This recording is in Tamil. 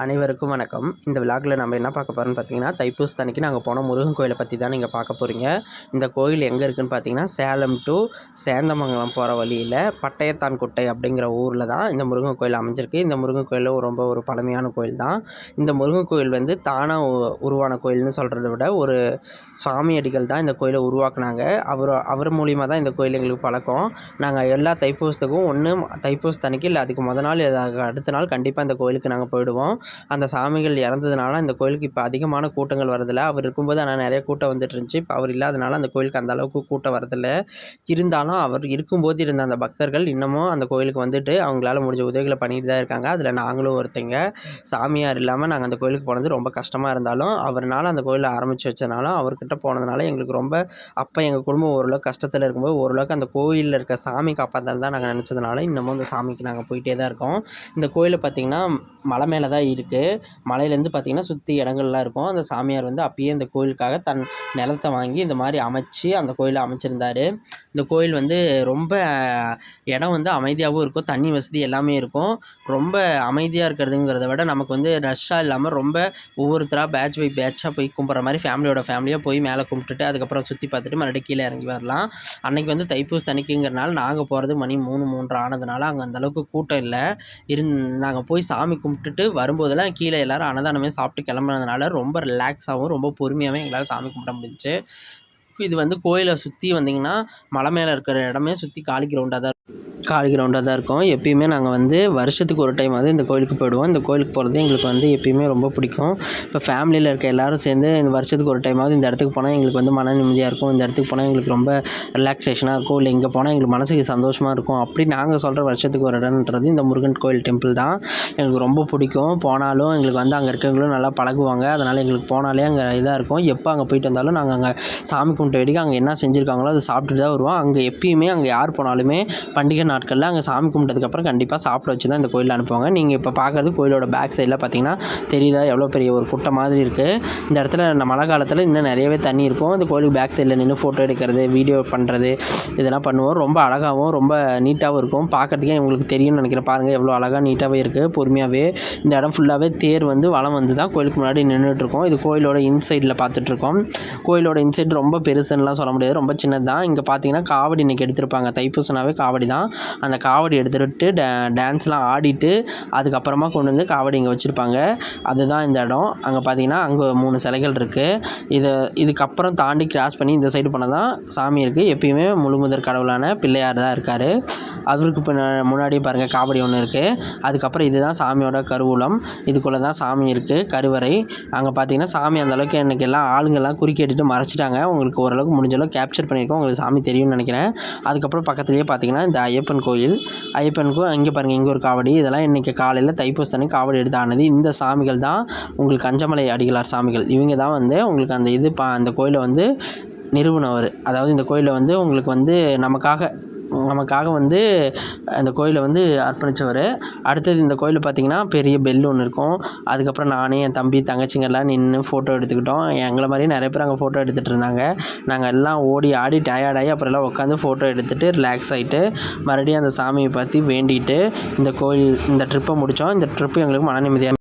அனைவருக்கும் வணக்கம். இந்த விழாக்கில் நம்ம என்ன பார்க்க போகிறோம்னு பார்த்தீங்கன்னா, தைப்பூசத்தன்னைக்கு நாங்கள் போன முருகன் கோயிலை பற்றி தான் நீங்கள் பார்க்க போகிறீங்க. இந்த கோயில் எங்கே இருக்குதுன்னு பார்த்தீங்கன்னா, சேலம் டு சேந்தமங்கலம் போகிற வழியில் பட்டயத்தான்குட்டை அப்படிங்கிற ஊரில் தான் இந்த முருகன் கோயில் அமைஞ்சிருக்கு. இந்த முருகன் கோயில் ரொம்ப ஒரு பழமையான கோயில் தான். இந்த முருகன் கோயில் வந்து தானாக உருவான கோயில்னு சொல்கிறத விட ஒரு சாமியடிகள் தான் இந்த கோயிலை உருவாக்குனாங்க. அவர் மூலிமா தான் இந்த கோயில் எங்களுக்கு பழக்கம். நாங்கள் எல்லா தைப்பூசத்துக்கும் ஒன்று தைப்பூசத்தன்னைக்கு இல்லை அதுக்கு முத நாள் அடுத்த நாள் கண்டிப்பாக இந்த கோயிலுக்கு நாங்கள் போயிடுவோம். அந்த சாமிகள் இறந்ததுனால இந்த கோயிலுக்கு இப்போ அதிகமான கூட்டங்கள் வரதில்லை. அவர் இருக்கும்போது ஆனால் நிறைய கூட்டம் வந்துட்டு இருந்துச்சு. இப்போ அவர் இல்லாதனால அந்த கோயிலுக்கு அந்த அளவுக்கு கூட்டம் வரதில்லை. இருந்தாலும் அவர் இருக்கும்போது இருந்த அந்த பக்தர்கள் இன்னமும் அந்த கோயிலுக்கு வந்துட்டு அவங்களால முடிஞ்ச உதவிகளை பண்ணிட்டு தான் இருக்காங்க. அதில் நாங்களும் ஒருத்தங்க. சாமியார் இல்லாமல் நாங்கள் அந்த கோயிலுக்கு போனது ரொம்ப கஷ்டமாக இருந்தாலும் அவர்னால அந்த கோயிலை ஆரம்பித்து வச்சதுனால அவர்கிட்ட போனதுனால எங்களுக்கு ரொம்ப அப்போ எங்கள் குடும்பம் ஓரளவுக்கு கஷ்டத்தில் இருக்கும்போது ஓரளவுக்கு அந்த கோயிலில் இருக்க சாமி காப்பாற்றால் தான் நாங்கள் நினச்சதுனால இன்னமும் அந்த சாமிக்கு நாங்கள் போயிட்டே தான் இருக்கோம். இந்த கோயிலை பார்த்திங்கன்னா மலை மேலே தான் இருக்குது. மலையிலேருந்து பார்த்திங்கன்னா சுற்றி இடங்கள்லாம் இருக்கும். அந்த சாமியார் வந்து அப்பயே இந்த கோயிலுக்காக தன் நிலத்தை வாங்கி இந்த மாதிரி அமைச்சு அந்த கோயிலை அமைச்சிருந்தார். இந்த கோயில் வந்து ரொம்ப இடம் வந்து அமைதியாகவும் இருக்கும். தண்ணி வசதி எல்லாமே இருக்கும். ரொம்ப அமைதியாக இருக்கிறதுங்கிறத விட நமக்கு வந்து ரஷ்ஷாக இல்லாமல் ரொம்ப ஒவ்வொருத்தராக பேட்ச் பை பேட்சாக போய் கும்பிட்ற மாதிரி ஃபேமிலியாக போய் மேலே கும்பிட்டுட்டு அதுக்கப்புறம் சுற்றி பார்த்துட்டு மறுபடியும் கீழே இறங்கி வரலாம். அன்றைக்கி வந்து தைப்பூசத்தன்னைக்குங்கிறனால நாங்கள் போகிறது மணி 3 ஆனதுனால அங்கே அந்தளவுக்கு கூட்டம் இல்லை. நாங்கள் போய் சாமி கும்பிட்டுட்டு வரும்போதெல்லாம் கீழே எல்லோரும் அன்னதானமே சாப்பிட்டு கிளம்புனதுனால ரொம்ப ரிலாக்ஸாகவும் ரொம்ப பொறுமையாகவே எங்களால் சாமி கும்பிட முடிஞ்சிச்சு. இது வந்து கோயிலை சுற்றி வந்திங்கன்னா மலை மேலே இருக்கிற இடமே சுற்றி காலி கிரவுண்டாக தான் இருக்கும். எப்பயுமே நாங்கள் வந்து வருஷத்துக்கு ஒரு டைம் வந்து இந்த கோயிலுக்கு போயிடுவோம். இந்த கோயிலுக்கு போகிறது எங்களுக்கு வந்து எப்பயுமே ரொம்ப பிடிக்கும். இப்போ ஃபேமிலியில் இருக்க எல்லோரும் சேர்ந்து இந்த வருஷத்துக்கு ஒரு டைமாவது இந்த இடத்துக்கு போனால் எங்களுக்கு வந்து மன நிம்மதியாக இருக்கும். இந்த இடத்துக்கு போனால் எங்களுக்கு ரொம்ப ரிலாக்ஸேஷனாக இருக்கும். இல்லை இங்கே போனால் எங்களுக்கு மனசுக்கு சந்தோஷமாக இருக்கும். அப்படி நாங்கள் சொல்கிற வருஷத்துக்கு ஒரு இடம்ன்றது இந்த முருகன் கோயில் டெம்பிள் தான். எங்களுக்கு ரொம்ப பிடிக்கும். போனாலும் எங்களுக்கு வந்து அங்கே இருக்கவங்களும் நல்லா பழகுவாங்க. அதனால் எங்களுக்கு போனாலே அங்கே இதாக இருக்கும். எப்போ அங்கே போயிட்டு வந்தாலும் நாங்கள் அங்கே சாமி கும்பிட்ட வேடிக்கை அங்கே என்ன செஞ்சுருக்காங்களோ அதை சாப்பிட்டுட்டு தான் வருவோம். அங்கே எப்பயுமே அங்கே யார் போனாலுமே பண்டிகை நாட்களில் அங்கே சாமி கும்பிட்டதுக்கப்புறம் கண்டிப்பாக சாப்பிட வச்சு தான் இந்த கோயிலில் அனுப்புவாங்க. நீங்கள் இப்போ பார்க்குறது கோயிலோட பேக் சைடில் பார்த்தீங்கன்னா தெரியுதா எவ்வளோ பெரிய ஒரு குட்டை மாதிரி இருக்குது. இந்த இடத்துல இந்த மழை காலத்தில் இன்னும் நிறையவே தண்ணி இருக்கும். இந்த கோயிலுக்கு பேக் சைடில் நின்று ஃபோட்டோ எடுக்கிறது, வீடியோ பண்ணுறது இதெல்லாம் பண்ணுவோம். ரொம்ப அழகாகவும் ரொம்ப நீட்டாகவும் இருக்கும். பார்க்குறதுக்கே உங்களுக்கு தெரியும்னு நினைக்கிறேன். பாருங்கள் எவ்வளோ அழகாக நீட்டாகவே இருக்குது. பொறுமையாகவே இந்த இடம் ஃபுல்லாகவே தேர் வந்து வலம் வந்து தான் கோயிலுக்கு முன்னாடி நின்றுட்டுருக்கோம். இது கோயிலோட இன்சைடில் பார்த்துட்ருக்கோம். கோயிலோட இன்சைட் ரொம்ப பெருசுன்னெலாம் சொல்ல முடியாது, ரொம்ப சின்னது தான். இங்கே பார்த்தீங்கன்னா காவடி இன்றைக்கி எடுத்திருப்பாங்க. தைப்பூசனாவே காவடி தான். அந்த காவடி எடுத்துகிட்டு டான்ஸ்லாம் ஆடிட்டு அதுக்கப்புறமா கொண்டு வந்து காவடி இங்கே வச்சுருப்பாங்க. அதுதான் இந்த இடம். அங்கே பார்த்தீங்கன்னா அங்கே 3 சிலைகள் இருக்குது. இதுக்கப்புறம் தாண்டி கிராஸ் பண்ணி இந்த சைடு போனால் தான் சாமி இருக்குது. எப்பயுமே முழுமுதற் கடவுளான பிள்ளையார் தான் இருக்கார். அவருக்கு முன்னாடியே பாருங்கள் காவடி ஒன்று இருக்குது. அதுக்கப்புறம் இதுதான் சாமியோட கருவூலம். இதுக்குள்ளே தான் சாமி இருக்குது, கருவறை. அங்கே பார்த்தீங்கன்னா சாமி அந்தளவுக்கு எனக்கு எல்லாம் ஆளுங்கள்லாம் குறுக்கிட்டுட்டு மறைச்சிட்டாங்க. உங்களுக்கு ஓரளவுக்கு முடிஞ்சளவுக்கு கேப்சர் பண்ணியிருக்கோம். உங்களுக்கு சாமி தெரியும்னு நினைக்கிறேன். அதுக்கப்புறம் பக்கத்துலேயே பார்த்தீங்கன்னா இந்த ஐயப்பன் கோயில். ஐயப்பனுக்கும் இங்கே பாருங்கள் இங்கே ஒரு காவடி. இதெல்லாம் இன்றைக்கி காலையில் தைப்பூசத்தன்னைக்கு காவடி எடுத்து ஆனது. இந்த சாமிகள் தான் உங்களுக்கு அஞ்சமலை அடிகளார் சாமிகள். இவங்க தான் வந்து உங்களுக்கு அந்த கோயிலை வந்து நிறுவனவர். அதாவது இந்த கோயிலை வந்து உங்களுக்கு வந்து நமக்காக வந்து அந்த கோயிலை வந்து அர்ப்பணித்தவர். அடுத்தது இந்த கோயிலில் பார்த்திங்கன்னா பெரிய பெல் ஒன்று இருக்கும். அதுக்கப்புறம் நானே என் தம்பி தங்கச்சிங்கெல்லாம் நின்று ஃபோட்டோ எடுத்துக்கிட்டோம். எங்களை மாதிரியே நிறைய பேர் அங்கே ஃபோட்டோ எடுத்துகிட்டு இருந்தாங்க. நாங்கள் எல்லாம் ஓடி ஆடி டயர்டாகி அப்புறம் எல்லாம் உட்காந்து ஃபோட்டோ எடுத்துகிட்டு ரிலாக்ஸ் ஆகிட்டு மறுபடியும் அந்த சாமியை பற்றி வேண்டிட்டு இந்த ட்ரிப்பை முடித்தோம். இந்த ட்ரிப்பு எங்களுக்கு மன நிம்மதியாக